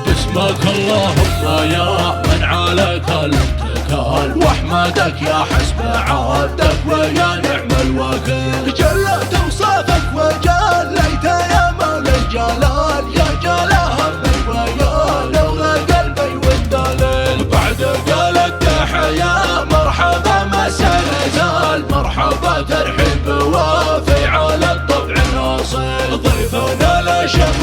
باسمك اللهم يا من عليك الاتكال، واحمدك يا حسب عبدك ويا نعم الوكيل. جلت اوصافك وجليت يا مولى الجلال، يا جلاها من ويا لولا قلبي والدليل. بعد قالت تحيا مرحبا ما سنزال، مرحبا ترحيب وافي على الطبع الاصيل. ضيفنا لا شرف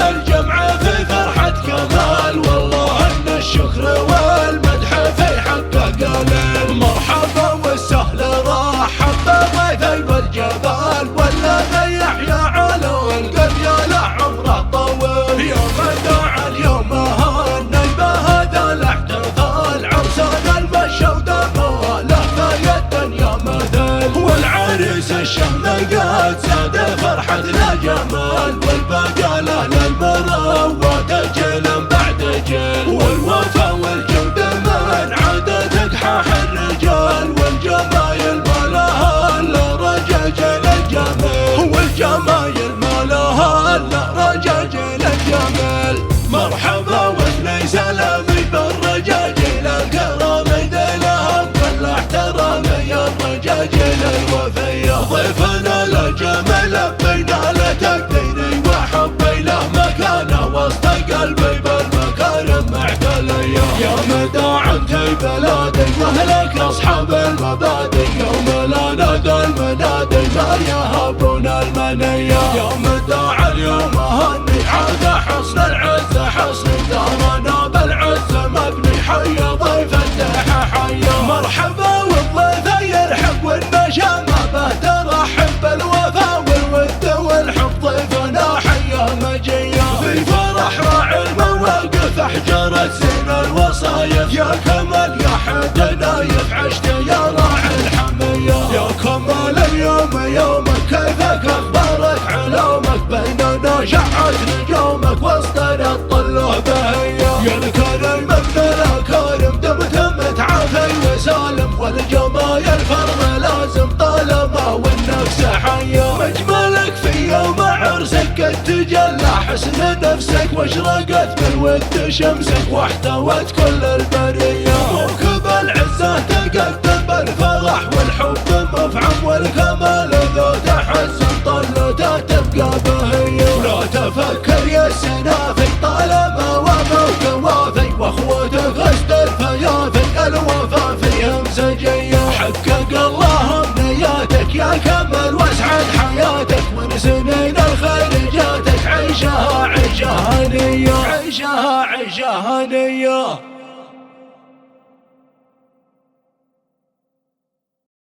الجمع في فرحة كمال، والله ان الشكر والمدح في حقه قليل. مرحبا والسهل رحب ضيفي والجبال، والذي يحيا علو القرية له عمره طويل. يوم دعا اليوم هالنيبة هذا الاحتفال، عرسنا المشى ودمه له في الدنيا مثل. والعريس الشهم قد زاد فرحتنا جمال، والبقاله للمروة جيل بعد جيل. والوفا والجود من عادتك حاح الرجال، والجمايل ما لها الا رجاجيل الجميل. والجمايل ما لها الا رجاجيل الجميل. مرحبا واثني سلامي بالرجاجيل الكرام، ذلهم كل احترام يا الرجاجيل الوفيه. ضيفنا للجمال بينا له تقديري وحبي له مكانه وسط قلبي بالمكارم معتليه. يا مداعم في بلادي واهلك اصحاب المبادئ، يوم لا نادى المنادي ما يهابون المنيه. يا مداع اليوم هني عاد حصن العزه حصن دارنا بالعزه مبني. حيا ضيف الدحى حيا مرحبا والضيف يرحب والنشامه به ترحب بالوفا والود والحب. ضيفنا حيا مجيه في فرح راعي المواقف، احجرت زين الوصايف. يا كمال يا حد نايف عشت يا راعي الحميه. يا كمال اليوم يومك كيفك اخبارك علومك، بيننا شعت نجومك وسطنا الطله بهيه. يا الكريم ابن الاكارم دمت متعافي وسالم، والجمايل فرض لازم طالما والنفس حيه. مجملك في يوم عرسك قد تجلى حسن نفسك، واشرقت بالود شمسك واحتوت كل البريه. موكب العزه تقدم بالفرح والحب مفعم، والكمال ذو تحزن طلته تبقى بهيه. لا تفكر يا السنافي طالما وفوك وافي، واخوتك غزد الفيافي الوفا فيهم سجيه. حقق الله امنياتك يا كمل واسعد حياتك، من سنين الخير جاتك عيشها عيشها هنيه، عيشها عيشها هنيه.